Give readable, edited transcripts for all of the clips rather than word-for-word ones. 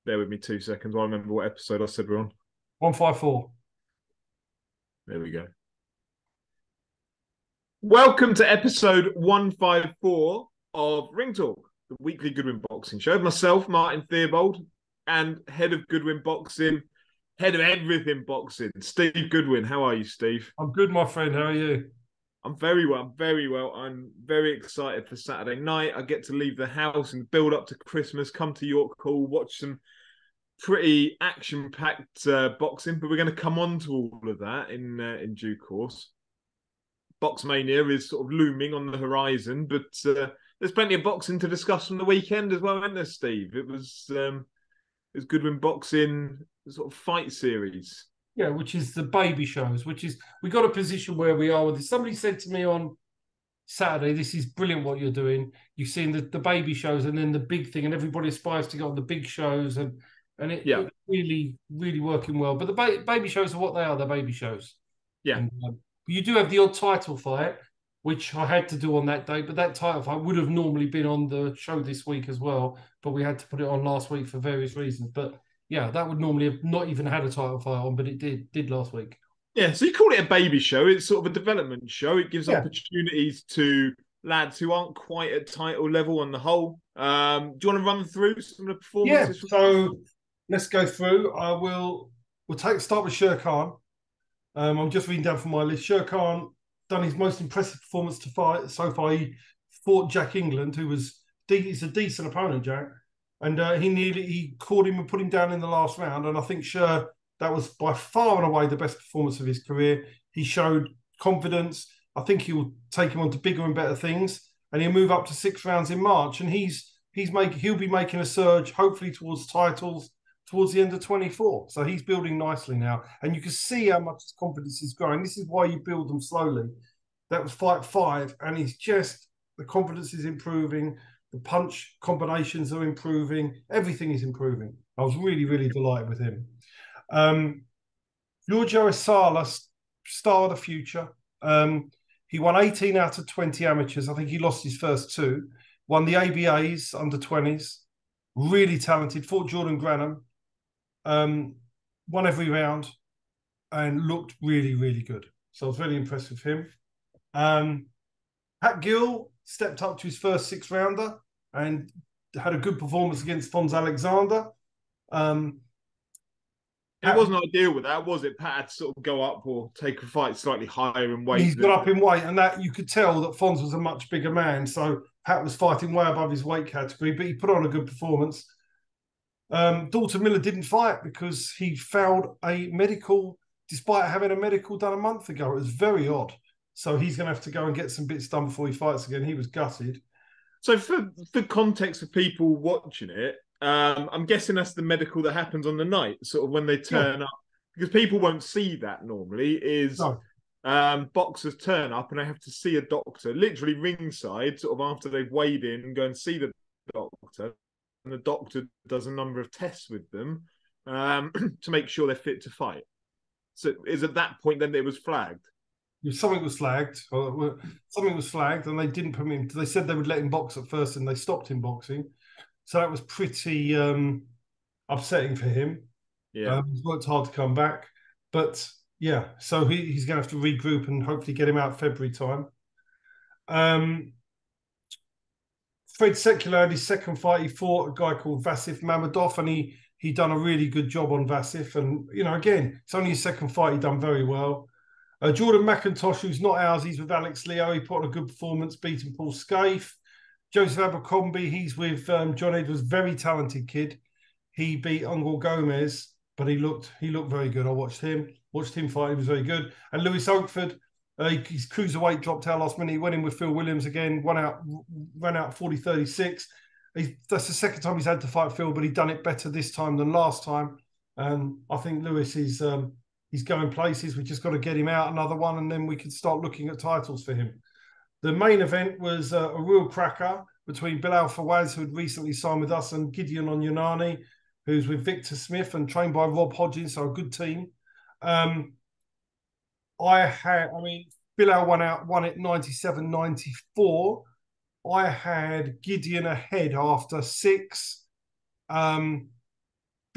Bear with me 2 seconds. I remember what episode I said we're on. 154. There we go. Welcome to episode 154 of Ring Talk, the weekly Goodwin boxing show. Myself, Martin Theobald, and head of Goodwin boxing, head of everything boxing, Steve Goodwin. How are you, Steve? I'm good, my friend. How are you? I'm very well. I'm very well. I'm very excited for Saturday night. I get to leave the house and build up to Christmas, come to York Hall, watch some pretty action-packed boxing, but we're going to come on to all of that in due course. Box Mania is sort of looming on the horizon, but there's plenty of boxing to discuss from the weekend as well, isn't there, Steve? It was Goodwin boxing sort of fight series. Yeah, which is the baby shows, we got a position where we are with this. Somebody said to me on Saturday, this is brilliant what you're doing. You've seen the baby shows and then the big thing, and everybody aspires to go on the big shows, and it's really, really working well. But the baby shows are what they are, they're baby shows. Yeah. And, you do have the odd title fight, which I had to do on that day, but that title fight would have normally been on the show this week as well, but we had to put it on last week for various reasons. But yeah, that would normally have not even had a title fight on, but it did last week. Yeah, so you call it a baby show. It's sort of a development show. It gives opportunities to lads who aren't quite at title level on the whole. Do you want to run through some of the performances? Yeah, so let's go through. We'll start with Sher Khan. I'm just reading down from my list. Sher Khan done his most impressive performance to fight so far. He fought Jack England, he's a decent opponent, Jack, and he caught him and put him down in the last round. And I think Sher, that was by far and away the best performance of his career. He showed confidence. I think he will take him on to bigger and better things, and he'll move up to 6 rounds in March. And he'll be making a surge, hopefully towards titles towards the end of 24. So he's building nicely now. And you can see how much his confidence is growing. This is why you build them slowly. That was fight 5. And the confidence is improving. The punch combinations are improving. Everything is improving. I was really, really delighted with him. Giorgio Esala, star of the future. He won 18 out of 20 amateurs. I think he lost his first 2. Won the ABAs under 20s. Really talented. Fought Jordan Granham. Won every round and looked really, really good. So I was very impressed with him. Pat Gill stepped up to his first 6-rounder and had a good performance against Fons Alexander. It wasn't ideal with that, was it? Pat had to sort of go up or take a fight slightly higher in weight. He's got up in weight, and that you could tell that Fons was a much bigger man. So Pat was fighting way above his weight category, but he put on a good performance. Dalton Miller didn't fight because he failed a medical, despite having a medical done a month ago. It was very odd. So he's going to have to go and get some bits done before he fights again. He was gutted. So for context of people watching it, I'm guessing that's the medical that happens on the night, sort of when they turn up, because people won't see that normally. Boxers turn up and they have to see a doctor, literally ringside, sort of after they've weighed in, and go and see the doctor. And the doctor does a number of tests with them to make sure they're fit to fight. So is at that point then it was flagged? Something was flagged. And they didn't put him in. They said they would let him box at first, and they stopped him boxing. So that was pretty upsetting for him. Yeah, he's worked hard to come back, but yeah. So he's going to have to regroup and hopefully get him out February time. Fred Secular had his second fight. He fought a guy called Vasif Mamadov, and he done a really good job on Vasif. And again, it's only his second fight. He done very well. Jordan McIntosh, who's not ours, he's with Alex Leo. He put on a good performance, beating Paul Scaife. Joseph Abercrombie, he's with John Edwards, very talented kid. He beat Angel Gomez, but he looked very good. I watched him fight. He was very good. And Lewis Oakford, his cruiserweight dropped out last minute. He went in with Phil Williams again, ran out 40-36. That's the second time he's had to fight Phil, but he's done it better this time than last time. I think Lewis is he's going places. We just got to get him out another one, and then we can start looking at titles for him. The main event was a real cracker between Bilal Fawaz, who had recently signed with us, and Gideon Onyonani, who's with Victor Smith and trained by Rob Hodgins, so a good team. Bilal won it 97-94. I had Gideon ahead after 6.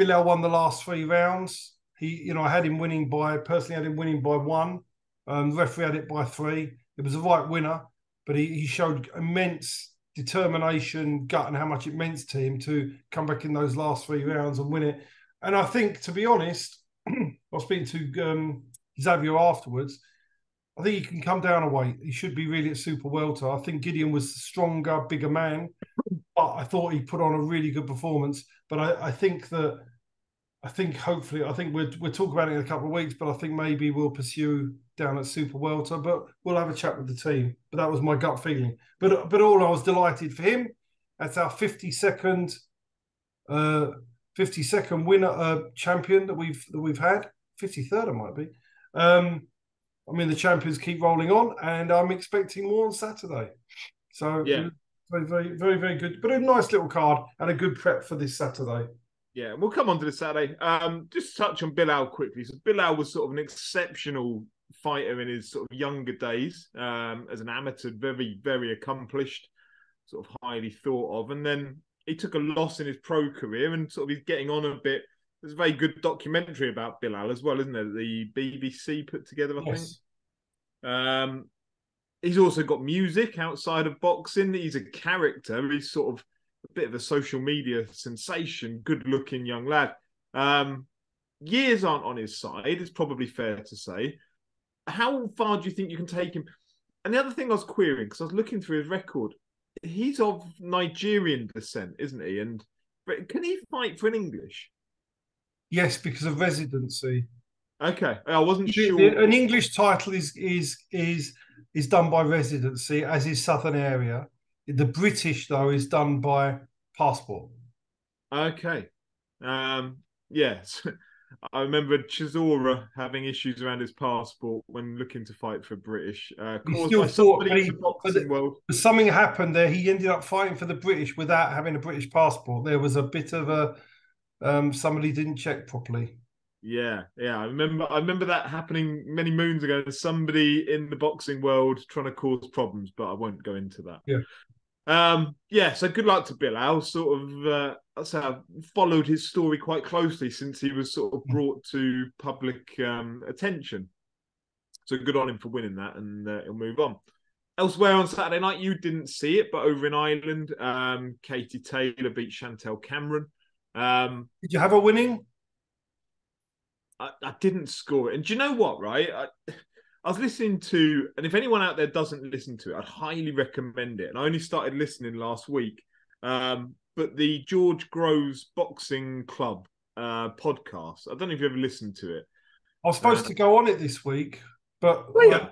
Bilal won the last 3 rounds. I had him winning personally had him winning by 1. The referee had it by 3. It was the right winner, but he showed immense determination, gut, and how much it meant to him to come back in those last 3 rounds and win it. And I think, to be honest, I was speaking to Xavier afterwards. I think he can come down a weight. He should be really at super welter. I think Gideon was the stronger, bigger man, but I thought he put on a really good performance. But I think hopefully, we'll talk about it in a couple of weeks, but I think maybe we'll pursue down at super welter, but we'll have a chat with the team. But that was my gut feeling. But all, I was delighted for him. That's our 52nd winner champion that we've had. 53rd it might be. The champions keep rolling on, and I'm expecting more on Saturday. So yeah, very, very, very, very good. But a nice little card and a good prep for this Saturday. Yeah, we'll come on to the Saturday. Just touch on Bilal quickly. So Bilal was sort of an exceptional fighter in his sort of younger days as an amateur, very, very accomplished, sort of highly thought of. And then he took a loss in his pro career and sort of he's getting on a bit. There's a very good documentary about Bilal as well, isn't there? The BBC put together, I think. He's also got music outside of boxing. He's a character. He's sort of a bit of a social media sensation, good-looking young lad. Years aren't on his side, it's probably fair to say. How far do you think you can take him? And the other thing I was querying, because I was looking through his record, he's of Nigerian descent, isn't he? And can he fight for an English? Yes, because of residency. Okay, I wasn't sure. An English title is done by residency, as is Southern Area. The British, though, is done by passport. Okay. Yes. I remember Chisora having issues around his passport when looking to fight for British. Caused by somebody in the boxing world. Something happened there. He ended up fighting for the British without having a British passport. There was a bit of a somebody didn't check properly. Yeah. I remember that happening many moons ago. Somebody in the boxing world trying to cause problems, but I won't go into that. So good luck to Bilal. Sort of, I've followed his story quite closely since he was sort of brought to public attention. So good on him for winning that, and he'll move on. Elsewhere on Saturday night, you didn't see it, but over in Ireland, Katie Taylor beat Chantel Cameron. Did you have a winning? I didn't score it. And do you know what, right? I was listening to, and if anyone out there doesn't listen to it, I'd highly recommend it. And I only started listening last week. But the George Groves Boxing Club podcast, I don't know if you ever listened to it. I was supposed to go on it this week, but I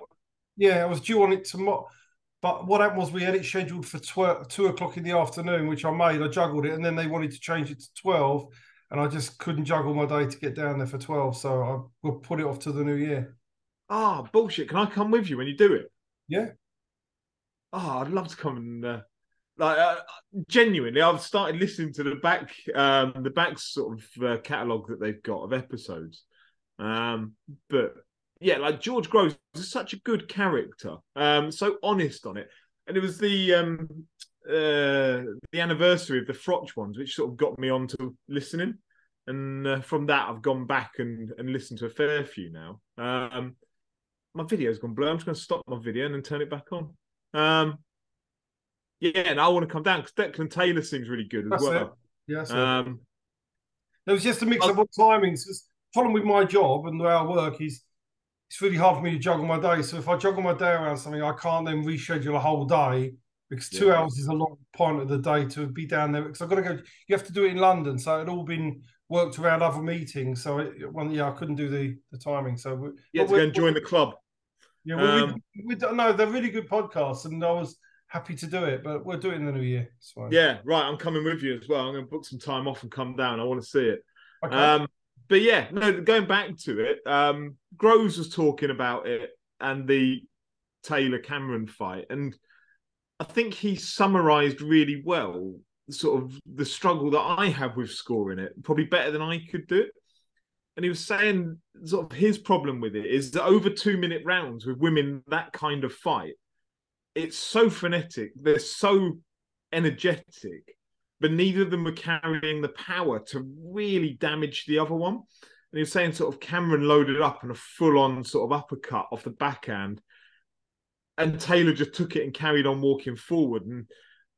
was due on it tomorrow. But what happened was we had it scheduled for 2 o'clock in the afternoon, which I juggled it, and then they wanted to change it to 12, and I just couldn't juggle my day to get down there for 12, so I will put it off to the new year. Oh, bullshit. Can I come with you when you do it? Yeah. Oh, I'd love to come and genuinely, I've started listening to the back sort of catalogue that they've got of episodes. But yeah, like George Groves is such a good character. So honest on it. And it was the anniversary of the Frotch ones, which sort of got me onto listening. And from that, I've gone back and listened to a fair few now. My video's gone blurry. I'm just going to stop my video and then turn it back on. And I want to come down because Declan Taylor seems really good as well. Yeah. There was just a mix of timings. Because following with my job and the way I work, it's really hard for me to juggle my day. So if I juggle my day around something, I can't then reschedule a whole day because 2 hours is a long point of the day to be down there. Because I've got to go. You have to do it in London, so it'd all been worked around other meetings. So I couldn't do the timing. So you had to go and join the club. Yeah, no, they're really good podcasts, and I was happy to do it, but we'll do it in the new year. Yeah, right. I'm coming with you as well. I'm going to book some time off and come down. I want to see it. Okay. But yeah, no, going back to it, Groves was talking about it and the Taylor Cameron fight, and I think he summarised really well sort of the struggle that I have with scoring it, probably better than I could do it. And he was saying sort of his problem with it is that over 2-minute rounds with women, that kind of fight, it's so frenetic. They're so energetic but neither of them were carrying the power to really damage the other one. And he was saying sort of Cameron loaded up on a full-on sort of uppercut off the backhand, and Taylor just took it and carried on walking forward. And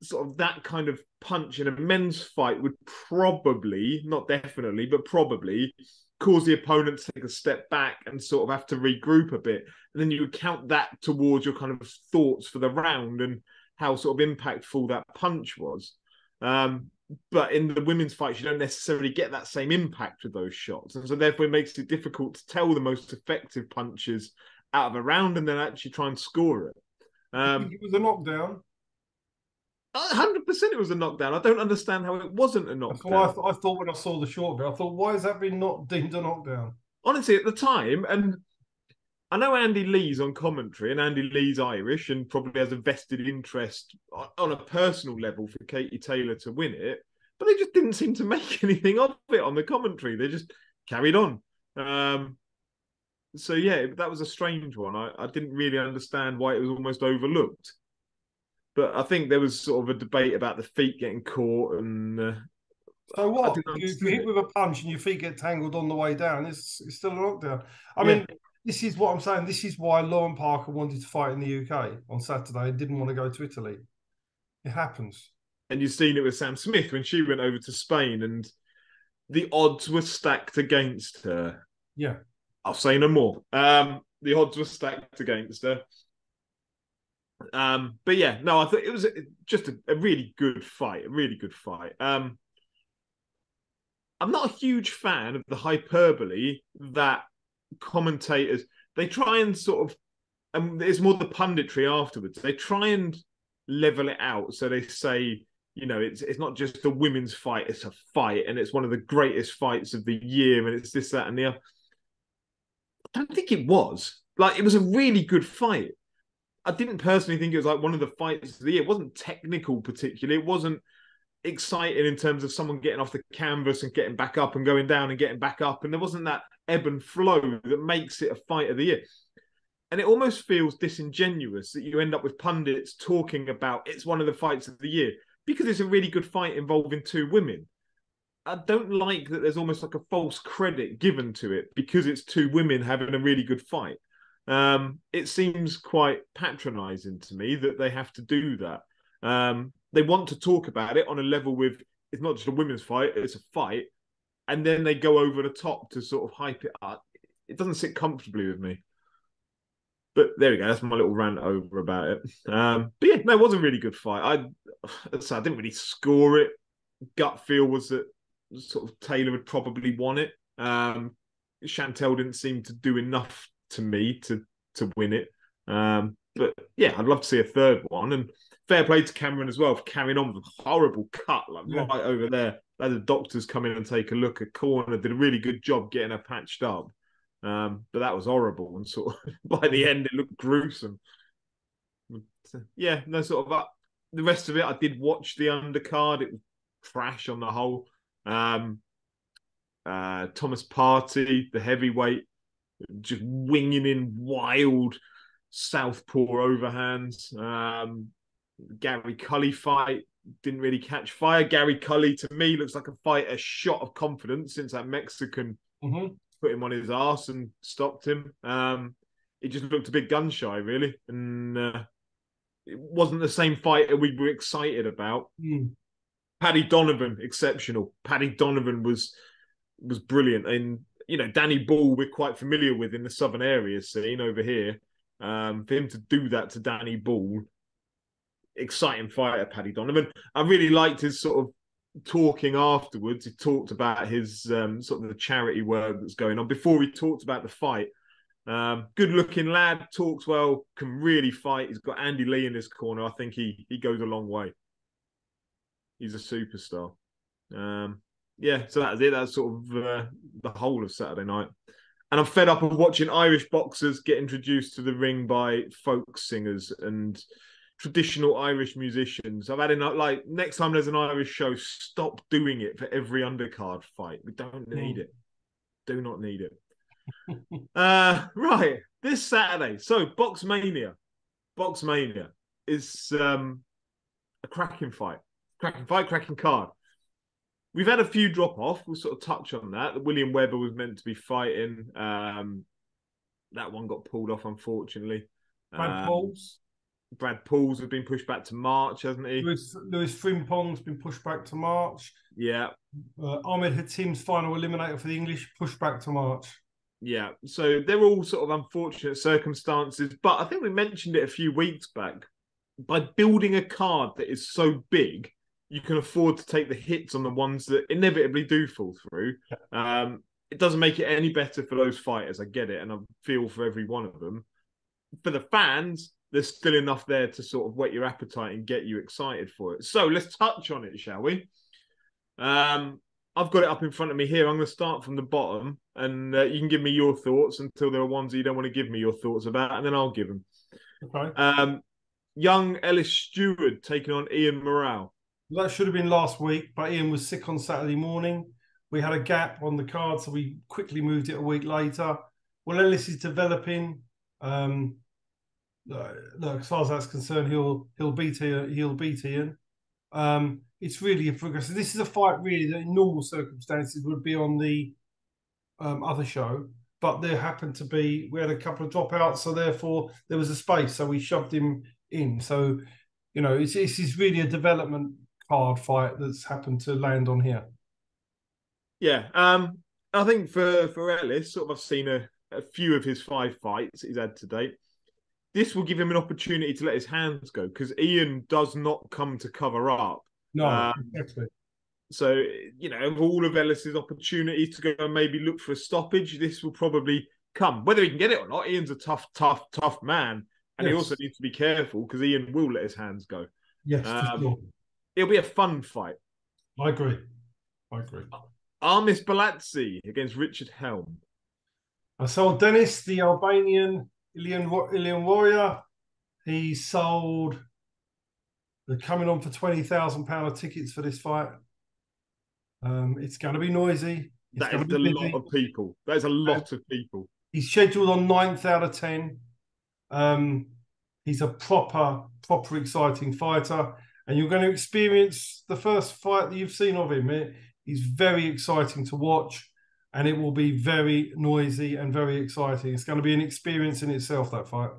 sort of that kind of punch in a men's fight would probably, not definitely, but probably cause the opponent to take a step back and sort of have to regroup a bit. And then you would count that towards your kind of thoughts for the round and how sort of impactful that punch was. But in the women's fights, you don't necessarily get that same impact with those shots. And so therefore it makes it difficult to tell the most effective punches out of a round and then actually try and score it. I think it was a knockdown. 100% it was a knockdown. I don't understand how it wasn't a knockdown. That's what I thought when I saw the short bit. I thought, why has that been not deemed a knockdown? Honestly, at the time, and I know Andy Lee's on commentary, and Andy Lee's Irish and probably has a vested interest on a personal level for Katie Taylor to win it, but they just didn't seem to make anything of it on the commentary. They just carried on. So, yeah, that was a strange one. I didn't really understand why it was almost overlooked. But I think there was sort of a debate about the feet getting caught. And so what? If you hit with a punch and your feet get tangled on the way down, it's still a knockdown. I mean, this is what I'm saying. This is why Lauren Parker wanted to fight in the UK on Saturday and didn't want to go to Italy. It happens. And you've seen it with Sam Smith when she went over to Spain and the odds were stacked against her. Yeah. I'll say no more. The odds were stacked against her. But yeah, no, I thought it was just a really good fight. A really good fight. I'm not a huge fan of the hyperbole that commentators, they try and sort of, and it's more the punditry afterwards. They try and level it out. So they say, you know, it's not just a women's fight, it's a fight, and it's one of the greatest fights of the year, and it's this, that, and the other. I don't think it was. Like, it was a really good fight. I didn't personally think it was like one of the fights of the year. It wasn't technical particularly. It wasn't exciting in terms of someone getting off the canvas and getting back up and going down and getting back up. And there wasn't that ebb and flow that makes it a fight of the year. And it almost feels disingenuous that you end up with pundits talking about it's one of the fights of the year because it's a really good fight involving two women. I don't like that there's almost like a false credit given to it because it's two women having a really good fight. It seems quite patronizing to me that they have to do that. They want to talk about it on a level with it's not just a women's fight, it's a fight. And then they go over the top to sort of hype it up. It doesn't sit comfortably with me. But there we go. That's my little rant over about it. But yeah, no, it was a really good fight. I didn't really score it. Gut feel was that sort of Taylor had probably won it. Chantel didn't seem to do enough to me to win it. But yeah, I'd love to see a third one. And fair play to Cameron as well for carrying on with a horrible cut, like right over there. They had the doctors come in and take a look. A corner did a really good job getting her patched up. But that was horrible. And sort of by the end, it looked gruesome. Yeah, no, sort of the rest of it, I did watch the undercard. It was trash on the whole. Thomas Partey, the heavyweight, just winging in wild southpaw overhands. Gary Cully fight didn't really catch fire. Gary Cully, to me, looks like a shot of confidence since that Mexican put him on his arse and stopped him. It just looked a bit gun shy, really. And it wasn't the same fighter we were excited about. Paddy Donovan, exceptional. Paddy Donovan was brilliant. And, you know, Danny Bull, we're quite familiar with in the Southern area scene over here. For him to do that to Danny Bull, exciting fighter, Paddy Donovan. I really liked his sort of talking afterwards. He talked about his sort of the charity work that's going on before he talked about the fight. Good looking lad, talks well, can really fight. He's got Andy Lee in his corner. I think he goes a long way. He's a superstar. Yeah, so that's it. That's sort of the whole of Saturday night. And I'm fed up of watching Irish boxers get introduced to the ring by folk singers and traditional Irish musicians. I've had enough. Like, next time there's an Irish show, stop doing it for every undercard fight. We don't need it. Do not need it. Right, this Saturday. So, Box Mania is a cracking fight. Cracking fight, cracking card. We've had a few drop off. We'll sort of touch on that. William Webber was meant to be fighting. That one got pulled off, unfortunately. Brad Pauls. Brad Pauls has been pushed back to March, hasn't he? Lewis Frimpong's been pushed back to March. Yeah. Ahmed Hatim's final eliminator for the English pushed back to March. Yeah. So they're all sort of unfortunate circumstances. But I think we mentioned it a few weeks back. By building a card that is so big, you can afford to take the hits on the ones that inevitably do fall through. It doesn't make it any better for those fighters. I get it, and I feel for every one of them. For the fans, there's still enough there to sort of whet your appetite and get you excited for it. So let's touch on it, shall we? I've got it up in front of me here. I'm going to start from the bottom, and you can give me your thoughts until there are ones that you don't want to give me your thoughts about, and then I'll give them. Okay. Young Ellis Stewart taking on Ian Morale. That should have been last week, but Ian was sick on Saturday morning. We had a gap on the card, so we quickly moved it a week later. Well, Ellis is developing. Look, as far as that's concerned, he'll beat Ian. It's really a progressive. This is a fight really that in normal circumstances would be on the other show, but there happened to be, we had a couple of dropouts, so therefore there was a space, so we shoved him in. So, you know, this is really a development card fight that's happened to land on here. Yeah, I think for Ellis, sort of, I've seen a few of his 5 fights he's had to date. This will give him an opportunity to let his hands go because Ian does not come to cover up. No, exactly. So, you know, of all of Ellis's opportunities to go and maybe look for a stoppage, this will probably come. Whether he can get it or not, Ian's a tough man. And he also needs to be careful because Ian will let his hands go. Yes, for sure. It'll be a fun fight. I agree. Armis Balatsi against Richard Helm. I saw Dennis, the Albanian Ilian warrior. He sold. They're coming on for £20,000 of tickets for this fight. It's going to be noisy. That is a lot of people. That is a lot of people. He's scheduled on 9th out of 10. He's a proper exciting fighter. And you're going to experience the first fight that you've seen of him. He's very exciting to watch. And it will be very noisy and very exciting. It's going to be an experience in itself, that fight.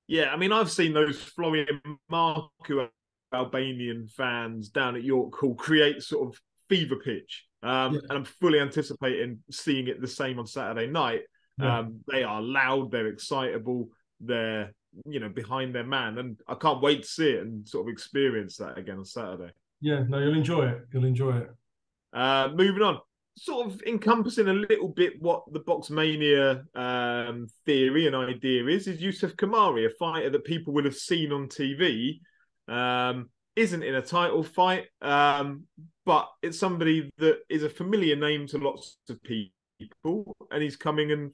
Yeah, I mean, I've seen those Florian Marku Albanian fans down at York Hall create sort of fever pitch. And I'm fully anticipating seeing it the same on Saturday night. Yeah. They are loud, they're excitable, they're, you know, behind their man. And I can't wait to see it and sort of experience that again on Saturday. Yeah, no, you'll enjoy it. Moving on. Sort of encompassing a little bit what the Box Mania theory and idea is Yusuf Kamari, a fighter that people would have seen on TV, isn't in a title fight, but it's somebody that is a familiar name to lots of people, and he's coming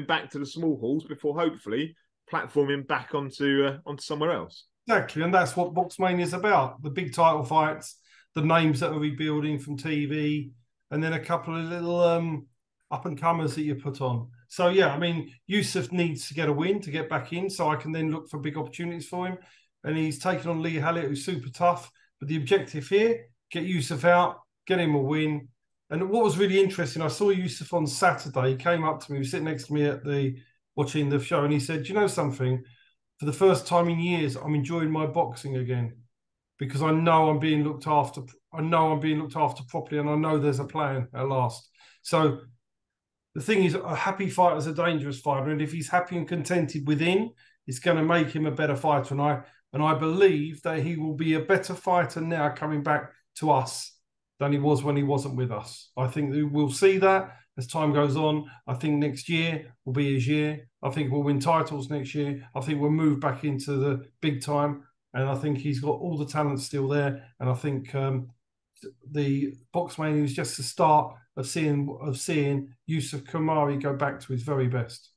back to the small halls before hopefully platforming back onto somewhere else. Exactly, and that's what Box Mania is about: the big title fights. The names that are rebuilding from TV, and then a couple of little up-and-comers that you put on. So, yeah, I mean, Yusuf needs to get a win to get back in, so I can then look for big opportunities for him. And he's taken on Lee Hallett, who's super tough. But the objective here, get Yusuf out, get him a win. And what was really interesting, I saw Yusuf on Saturday. He came up to me, he was sitting next to me watching the show, and he said, "Do you know something? For the first time in years, I'm enjoying my boxing again. Because I know I'm being looked after. I know I'm being looked after properly, and I know there's a plan at last." So the thing is, a happy fighter is a dangerous fighter, and if he's happy and contented within, it's going to make him a better fighter. And I believe that he will be a better fighter now coming back to us than he was when he wasn't with us. I think we'll see that as time goes on. I think next year will be his year. I think we'll win titles next year. I think we'll move back into the big time. And I think he's got all the talent still there. And I think the Box Mania is just the start of seeing Yusuf Kamari go back to his very best.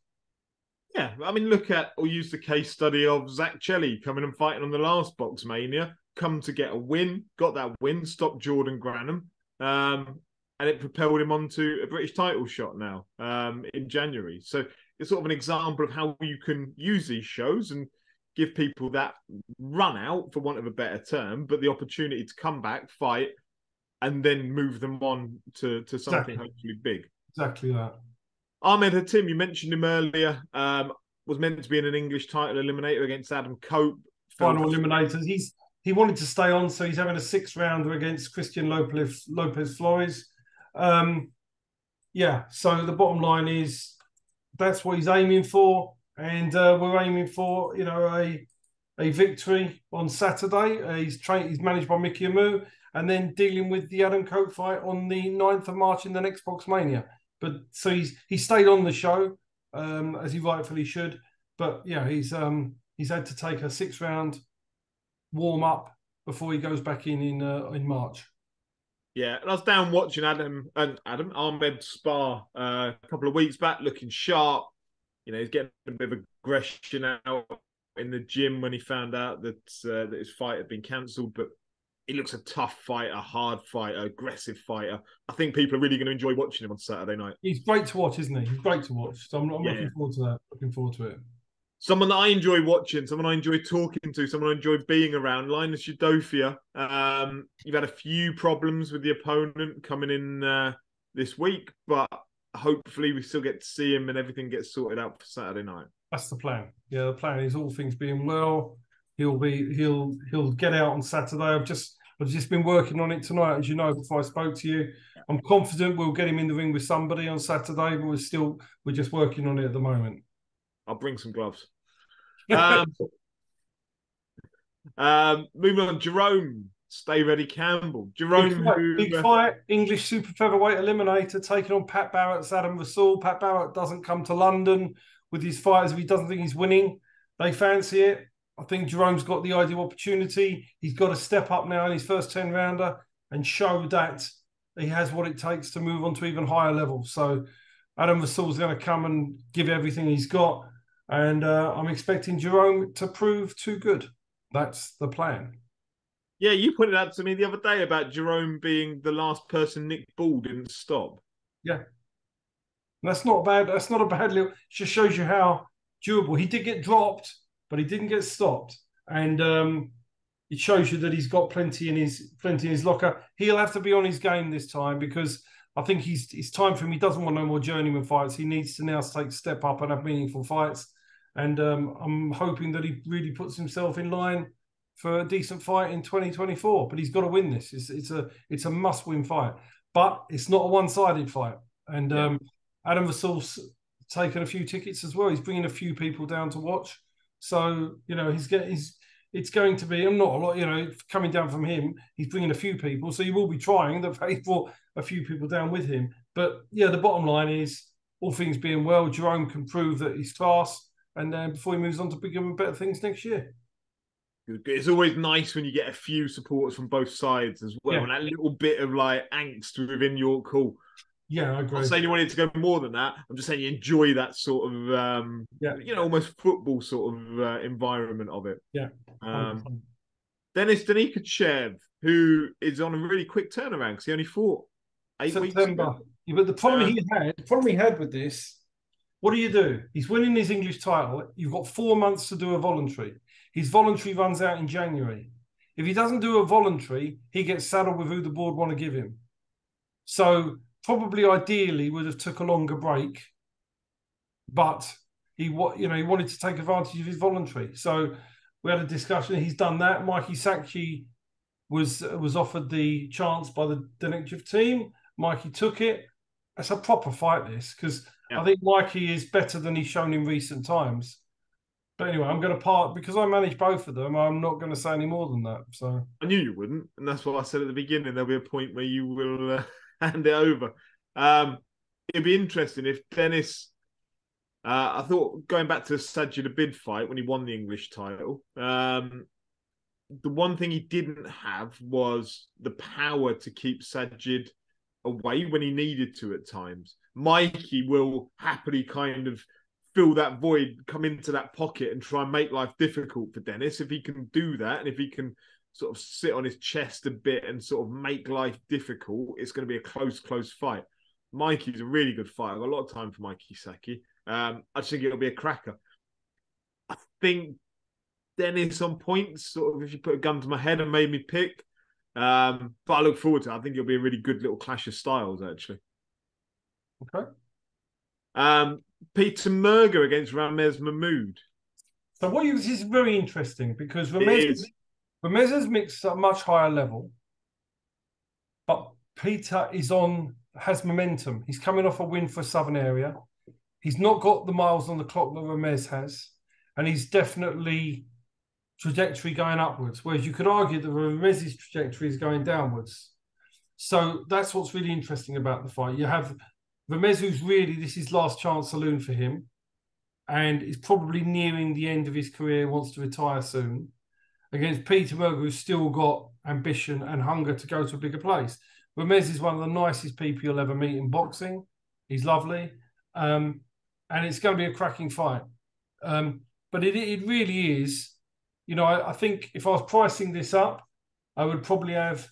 Yeah, I mean, use the case study of Zach Chelly coming and fighting on the last Box Mania, come to get a win, got that win, stopped Jordan Granham, and it propelled him onto a British title shot now in January. So it's sort of an example of how you can use these shows and give people that run out, for want of a better term, but the opportunity to come back, fight, and then move them on to something hopefully big. Exactly that. Ahmed Hatim, you mentioned him earlier, was meant to be in an English title eliminator against Adam Cope. Final eliminators. He wanted to stay on, so he's having a 6-rounder against Christian Lopez Flores. Yeah, so the bottom line is that's what he's aiming for, and we're aiming for a victory on Saturday. He's managed by Mickey Amu, and then dealing with the Adam Cope fight on the 9th of March in the next Box Mania. But so he stayed on the show, as he rightfully should. But yeah, he's had to take a 6-round warm up before he goes back in March. Yeah, and I was down watching Ahmed spar a couple of weeks back, looking sharp. He's getting a bit of aggression out in the gym when he found out that his fight had been cancelled. But he looks a tough fighter, hard fighter, aggressive fighter. I think people are really going to enjoy watching him on Saturday night. He's great to watch, isn't he? He's great to watch. So I'm looking forward to that. Looking forward to it. Someone that I enjoy watching, someone I enjoy talking to, someone I enjoy being around, Linus Udofia. You've had a few problems with the opponent coming in this week, but hopefully we still get to see him and everything gets sorted out for Saturday night. That's the plan. Yeah, the plan is, all things being well, he'll get out on Saturday. I've just been working on it tonight, as you know, before I spoke to you. I'm confident we'll get him in the ring with somebody on Saturday, but we're just working on it at the moment. I'll bring some gloves. Moving on, Jerome, Stay Ready Campbell. Jerome, big fight, English super featherweight eliminator, taking on Pat Barrett's Adam Rasul. Pat Barrett doesn't come to London with his fighters if he doesn't think he's winning. They fancy it. I think Jerome's got the ideal opportunity. He's got to step up now in his first 10-rounder and show that he has what it takes to move on to even higher levels. So Adam Rasul's going to come and give everything he's got. And I'm expecting Jerome to prove too good. That's the plan. Yeah, you pointed out to me the other day about Jerome being the last person Nick Ball didn't stop. Yeah. That's not bad. That's not a bad little... It just shows you how durable. He did get dropped, but he didn't get stopped. And it shows you that he's got plenty in his locker. He'll have to be on his game this time, because I think it's time for him. He doesn't want no more journeyman fights. He needs to now take a step up and have meaningful fights. And I'm hoping that he really puts himself in line for a decent fight in 2024. But he's got to win this. It's a must-win fight. But it's not a one-sided fight. And Adam Rasul's taken a few tickets as well. He's bringing a few people down to watch. So, it's going to be, not a lot, coming down from him. He's bringing a few people. So he will be trying. He brought a few people down with him. But, yeah, the bottom line is, all things being well, Jerome can prove that he's class. And then before he moves on to bigger and better things next year. It's always nice when you get a few supporters from both sides as well. Yeah. And that little bit of angst within York Hall. Yeah, I agree. I'm not saying you wanted to go more than that. I'm just saying you enjoy that sort of, almost football sort of environment of it. Yeah. Denis Danikachev, who is on a really quick turnaround because he only fought 8 weeks ago. Yeah, but the problem he had with this, what do? He's winning his English title. You've got 4 months to do a voluntary. His voluntary runs out in January. If he doesn't do a voluntary, he gets saddled with who the board want to give him. So probably ideally would have took a longer break, but he wanted to take advantage of his voluntary. So we had a discussion. He's done that. Mikey Sakchi was offered the chance by the Danikachev team. Mikey took it. It's a proper fight, this, because I think Mikey is better than he's shown in recent times. But anyway, I'm going to part, because I manage both of them, I'm not going to say any more than that. So I knew you wouldn't, and that's what I said at the beginning. There'll be a point where you will hand it over. It'd be interesting if Denis... I thought, going back to the Sajid Abid fight when he won the English title, the one thing he didn't have was the power to keep Sajid away when he needed to at times. Mikey will happily kind of fill that void, come into that pocket and try and make life difficult for Denis. If he can do that, and if he can sort of sit on his chest a bit and sort of make life difficult, it's going to be a close fight. Mikey's a really good fighter. I've got a lot of time for Mikey Sakhi. I just think it'll be a cracker. I think Dennis on points, sort of if you put a gun to my head and made me pick. But I look forward to it. I think it'll be a really good little clash of styles, actually. Okay. Peter Merger against Ramez Mahmood. So this is very interesting because It is. Ramez has mixed at a much higher level, but Peter has momentum. He's coming off a win for Southern Area. He's not got the miles on the clock that Ramez has, and he's definitely trajectory going upwards, whereas you could argue that Ramez's trajectory is going downwards. So that's what's really interesting about the fight. You have Ramez, who's really, this is last chance saloon for him, and is probably nearing the end of his career, wants to retire soon, against Peter Merger, who's still got ambition and hunger to go to a bigger place. Ramez is one of the nicest people you'll ever meet in boxing. He's lovely. And it's going to be a cracking fight. But it really is, I think if I was pricing this up, I would probably have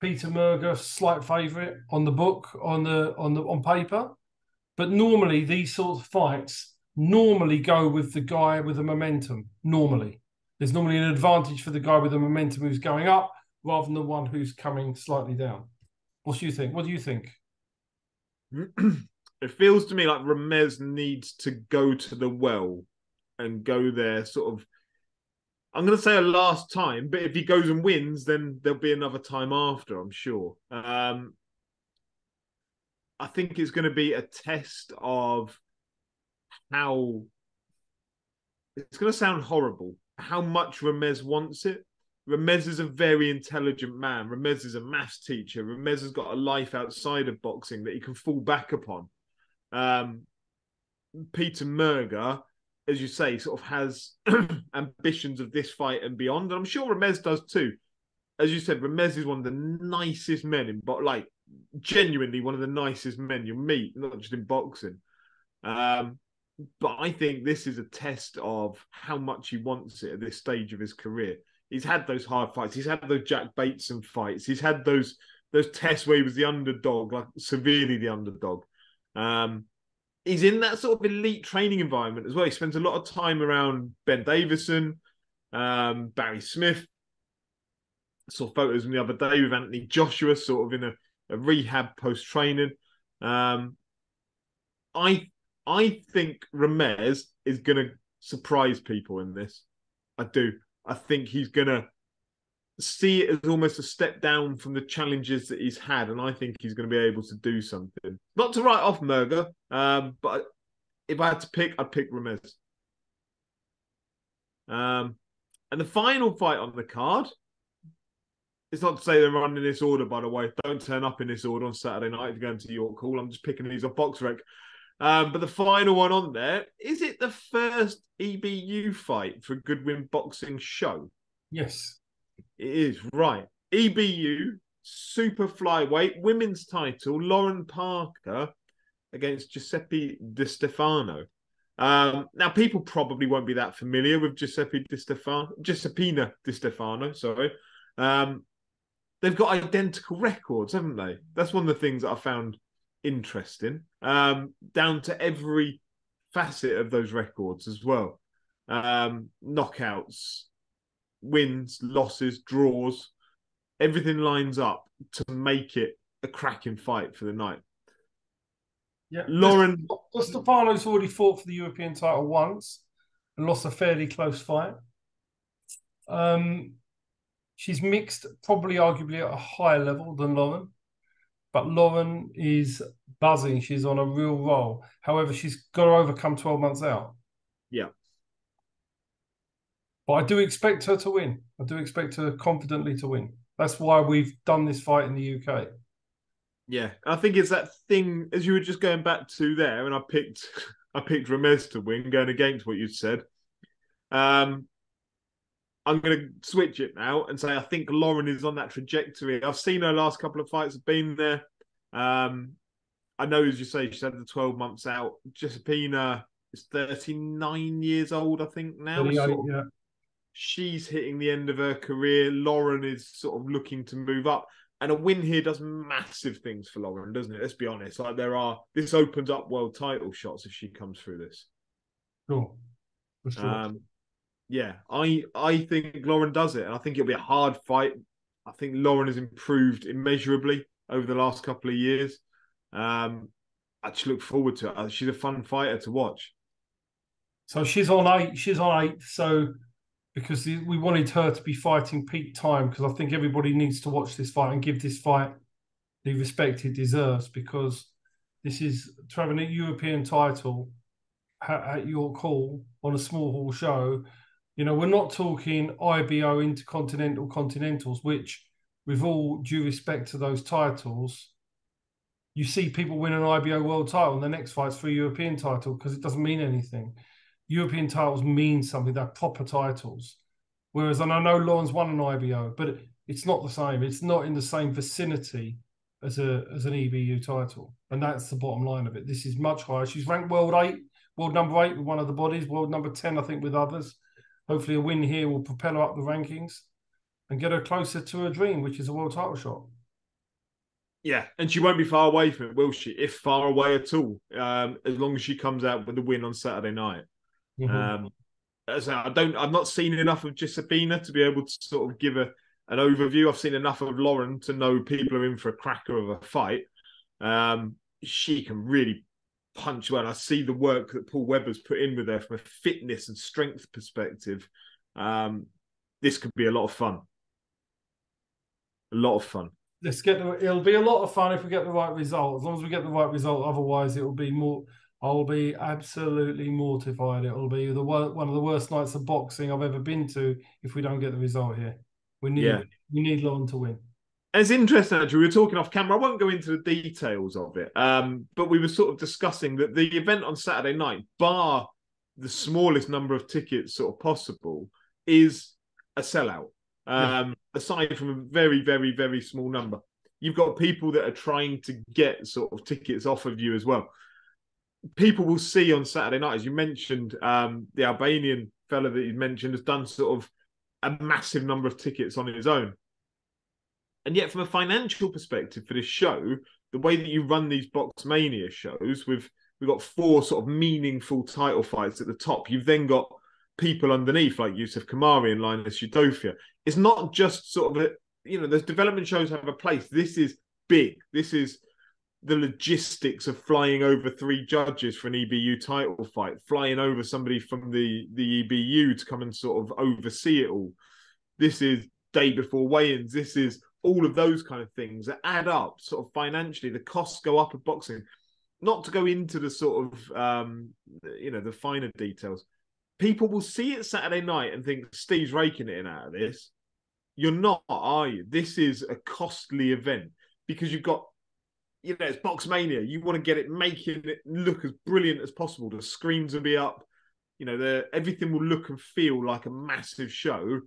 Peter Merger slight favourite on the book, on paper. But normally these sorts of fights go with the guy with the momentum. Normally. There's normally an advantage for the guy with the momentum who's going up rather than the one who's coming slightly down. What do you think? What do you think? It feels to me like Ramez needs to go to the well and go there sort of, I'm going to say a last time, but if he goes and wins, then there'll be another time after, I'm sure. I think it's going to be a test of how, it's going to sound horrible, how much Ramez wants it. Ramez is a very intelligent man. Ramez is a maths teacher. Ramez has got a life outside of boxing that he can fall back upon. Peter Merger, as you say, sort of has ambitions of this fight and beyond. And I'm sure Ramez does too. As you said, Ramez is one of the nicest men like genuinely one of the nicest men you'll meet, not just in boxing. But I think this is a test of how much he wants it at this stage of his career. He's had those hard fights. He's had those Jack Bateson fights. He's had those tests where he was the underdog, like severely the underdog. He's in that sort of elite training environment as well. He spends a lot of time around Ben Davison, Barry Smith. I saw photos from the other day with Anthony Joshua, sort of in a rehab post-training. I think Ramez is going to surprise people in this. I do. I think he's going to see it as almost a step down from the challenges that he's had, and I think he's going to be able to do something. Not to write off Merger, but if I had to pick, I'd pick Ramez. And the final fight on the card, it's not to say they're running this order, by the way. Don't turn up in this order on Saturday night if you're going to York Hall. I'm just picking these off BoxRec. But the final one on there, is it the first EBU fight for Goodwin Boxing Show? Yes. It is, right. EBU, super flyweight, women's title, Lauren Parker against Giuseppe Di Stefano. Now, people probably won't be that familiar with Giuseppina Di Stefano, sorry. They've got identical records, haven't they? That's one of the things that I found interesting, down to every facet of those records as well. Knockouts, wins, losses, draws, everything lines up to make it a cracking fight for the night. Yeah, Lauren Stefano's already fought for the European title once and lost a fairly close fight. She's mixed, probably arguably at a higher level than Lauren, but Lauren is buzzing. She's on a real roll. However, she's got to overcome 12 months out. Yeah. But I do expect her to win. I do expect her confidently to win. That's why we've done this fight in the UK. Yeah, I think it's that thing, as you were just going back to there, and I picked Ramez to win, going against what you said. I'm going to switch it now and say I think Lauren is on that trajectory. I've seen her last couple of fights have been there. I know, as you say, she's had the 12 months out. Giuseppina is 39 years old, I think, now. Yeah. She's hitting the end of her career. Lauren is sort of looking to move up. And a win here does massive things for Lauren, doesn't it? Let's be honest. Like this opens up world title shots if she comes through this. Sure. For sure. Yeah, I think Lauren does it, and I think it'll be a hard fight. I think Lauren has improved immeasurably over the last couple of years. I just look forward to it. She's a fun fighter to watch. So she's on 8. She's on 8. So because we wanted her to be fighting peak time, because I think everybody needs to watch this fight and give this fight the respect it deserves, because this is to have a European title at your call on a small hall show. You know, we're not talking IBO Intercontinental Continentals, which, with all due respect to those titles, you see people win an IBO world title and the next fight's for a European title because it doesn't mean anything. European titles mean something. They're proper titles. Whereas, and I know Lauren's won an IBO, but it's not the same. It's not in the same vicinity as an EBU title. And that's the bottom line of it. This is much higher. She's ranked world number 8 with one of the bodies, world number 10, I think, with others. Hopefully a win here will propel her up the rankings and get her closer to her dream, which is a world title shot. Yeah, and she won't be far away from it, will she? If far away at all, as long as she comes out with the win on Saturday night. Mm-hmm. I've not seen enough of Josefina to be able to sort of give an overview. I've seen enough of Lauren to know people are in for a cracker of a fight. She can really punch well. I see the work that Paul Webber's put in with her from a fitness and strength perspective. This could be a lot of fun. A lot of fun. It'll be a lot of fun if we get the right result. As long as we get the right result, otherwise it'll be more. I'll be absolutely mortified. It'll be one of the worst nights of boxing I've ever been to if we don't get the result here. We need Lauren to win. It's interesting, actually. We were talking off camera. I won't go into the details of it, but we were sort of discussing that the event on Saturday night, bar the smallest number of tickets sort of possible, is a sellout. Aside from a very, very, very small number. You've got people that are trying to get sort of tickets off of you as well. People will see on Saturday night, as you mentioned, the Albanian fella that you mentioned has done sort of a massive number of tickets on his own. And yet, from a financial perspective for this show, the way that you run these Box Mania shows, we've got 4 sort of meaningful title fights at the top. You've then got people underneath like Yusuf Kamari and Linus Udofia. It's not just sort of those development shows have a place. This is big. This is the logistics of flying over 3 judges for an EBU title fight, flying over somebody from the EBU to come and sort of oversee it all. This is day before weigh-ins. This is all of those kind of things that add up sort of financially. The costs go up of boxing. Not to go into the sort of, the finer details. People will see it Saturday night and think Steve's raking it in out of this. You're not, are you? This is a costly event because you've got, it's Box Mania. You want to get it, making it look as brilliant as possible. The screens will be up. Everything will look and feel like a massive show.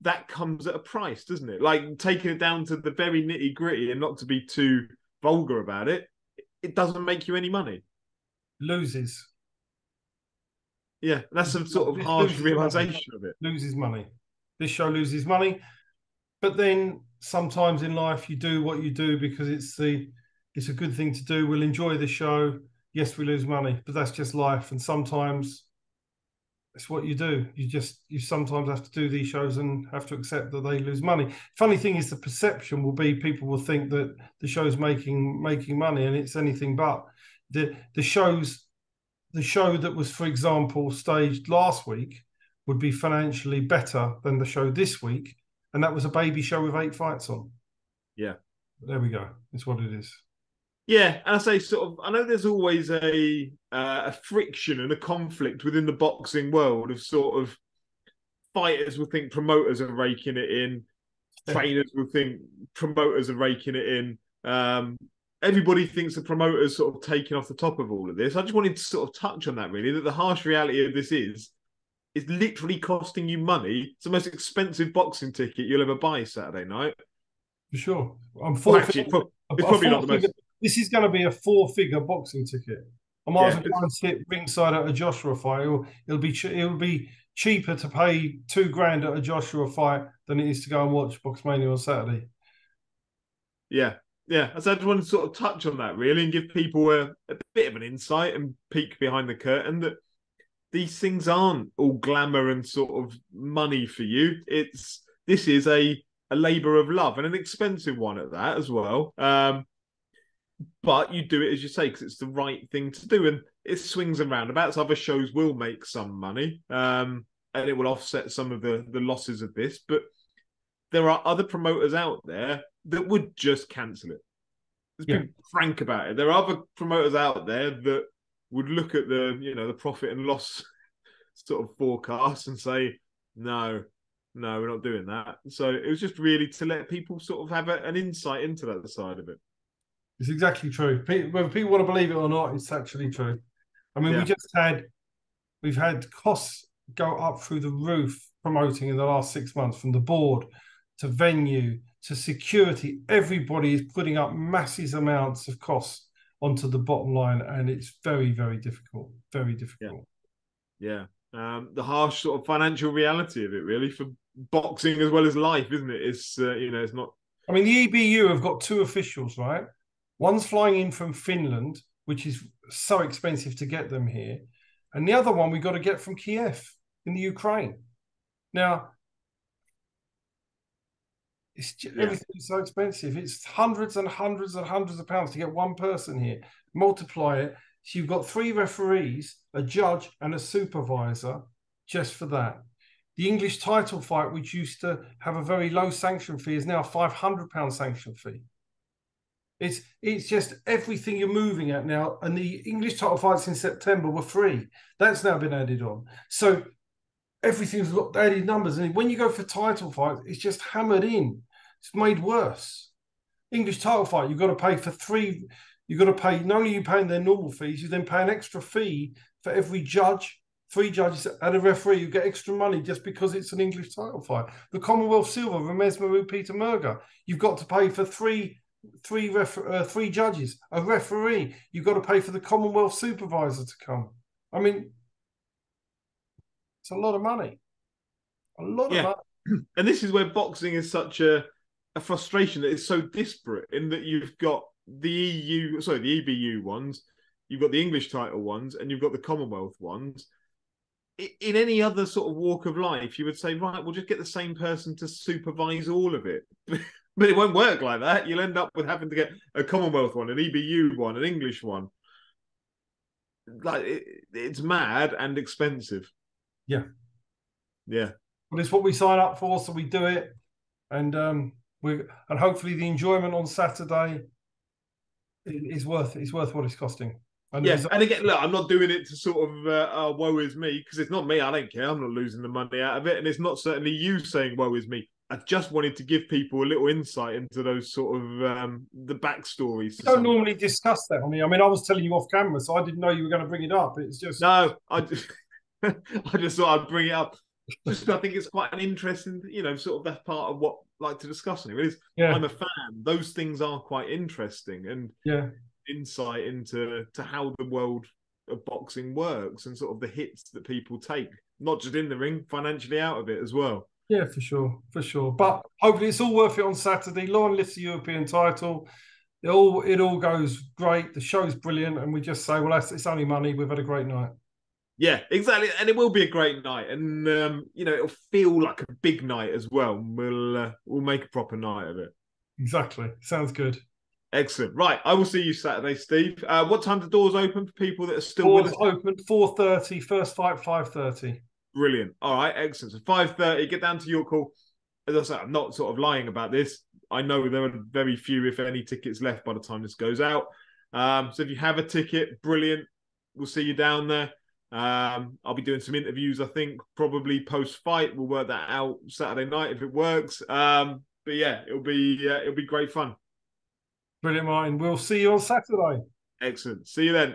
That comes at a price, doesn't it? Like taking it down to the very nitty gritty and not to be too vulgar about it, it doesn't make you any money. Loses. Yeah, that's some sort of harsh realization of it. Loses money. This show loses money. But then sometimes in life you do what you do because it's a good thing to do. We'll enjoy the show. Yes, we lose money, but that's just life. And sometimes it's what you do. You sometimes have to do these shows and have to accept that they lose money. Funny thing is the perception will be people will think that the show's making money, and it's anything but. The show that was, for example, staged last week would be financially better than the show this week, and that was a baby show with 8 fights on. Yeah. There we go. It's what it is. Yeah, and I say sort of, I know there's always a friction and a conflict within the boxing world of sort of fighters will think promoters are raking it in, trainers will think promoters are raking it in. Everybody thinks the promoter's sort of taking off the top of all of this. I just wanted to sort of touch on that, really, that the harsh reality of this is literally costing you money. It's the most expensive boxing ticket you'll ever buy Saturday night. For sure. It's probably not the most. This is going to be a 4-figure boxing ticket. I might as well go and sit ringside at a Joshua fight. It'll be cheaper to pay $2,000 at a Joshua fight than it is to go and watch Box Mania on Saturday. Yeah. So I just want to sort of touch on that really and give people a bit of an insight and peek behind the curtain that these things aren't all glamour and sort of money for you. This is a labour of love, and an expensive one at that as well. But you do it, as you say, because it's the right thing to do, and it swings and roundabouts. Other shows will make some money, and it will offset some of the losses of this. But there are other promoters out there that would just cancel it. Let's be frank about it. There are other promoters out there that would look at the profit and loss sort of forecast and say, no, we're not doing that. So it was just really to let people sort of have an insight into that side of it. It's exactly true. Whether people want to believe it or not, it's actually true. I mean, we've had costs go up through the roof promoting in the last 6 months, from the board to venue to security. Everybody is putting up massive amounts of costs onto the bottom line, and it's very, very difficult. Very difficult. Yeah. The harsh sort of financial reality of it, really, for boxing as well as life, isn't it? It's it's not. I mean, the EBU have got 2 officials, right? One's flying in from Finland, which is so expensive to get them here, and the other one we got to get from Kiev in the Ukraine. Now, everything is so expensive. It's hundreds and hundreds and hundreds of pounds to get one person here. Multiply it. So you've got 3 referees, a judge, and a supervisor just for that. The English title fight, which used to have a very low sanction fee, is now a £500 sanction fee. It's just everything you're moving at now. And the English title fights in September were free. That's now been added on. So everything's got added numbers. And when you go for title fights, it's just hammered in. It's made worse. English title fight, you've got to pay for 3. You've got to pay, not only are you paying their normal fees, you then pay an extra fee for every judge, 3 judges and a referee. You get extra money just because it's an English title fight. The Commonwealth Silver, Ramez Maru, Peter Murga, you've got to pay for 3 judges, a referee. You've got to pay for the Commonwealth supervisor to come. I mean, it's a lot of money. A lot of money. And this is where boxing is such a frustration, that it's so disparate, in that you've got the EBU ones, you've got the English title ones, and you've got the Commonwealth ones. In any other sort of walk of life, you would say, right, we'll just get the same person to supervise all of it. But it won't work like that. You'll end up with having to get a Commonwealth one, an EBU one, an English one. Like it's mad and expensive. Yeah. But it's what we sign up for, so we do it, and hopefully the enjoyment on Saturday is worth what it's costing. And again, look, I'm not doing it to sort of woe is me, because it's not me. I don't care. I'm not losing the money out of it, and it's not certainly you saying woe is me. I just wanted to give people a little insight into those sort of the backstories. We don't normally discuss that. I mean, I was telling you off camera, so I didn't know you were going to bring it up. It's just I just thought I'd bring it up. Just I think it's quite an interesting, sort of that's part of what I like to discuss. Anyway, I'm a fan. Those things are quite interesting, and insight into how the world of boxing works, and sort of the hits that people take, not just in the ring, financially out of it as well. Yeah, for sure. But hopefully it's all worth it on Saturday. Lauren lifts the European title. It all goes great. The show's brilliant, and we just say, well, it's only money. We've had a great night. Yeah, exactly, and it will be a great night, and it'll feel like a big night as well. We'll make a proper night of it. Exactly. Sounds good. Excellent. Right, I will see you Saturday, Steve. What time do the doors open for people that are still with us? Open 4:30. First fight 5:30. Brilliant. All right, excellent. So 5:30, get down to York Hall. As I said, I'm not sort of lying about this. I know there are very few, if any, tickets left by the time this goes out. So if you have a ticket, brilliant. We'll see you down there. I'll be doing some interviews, I think, probably post-fight. We'll work that out Saturday night if it works. But yeah, it'll be great fun. Brilliant, Martin. We'll see you on Saturday. Excellent. See you then.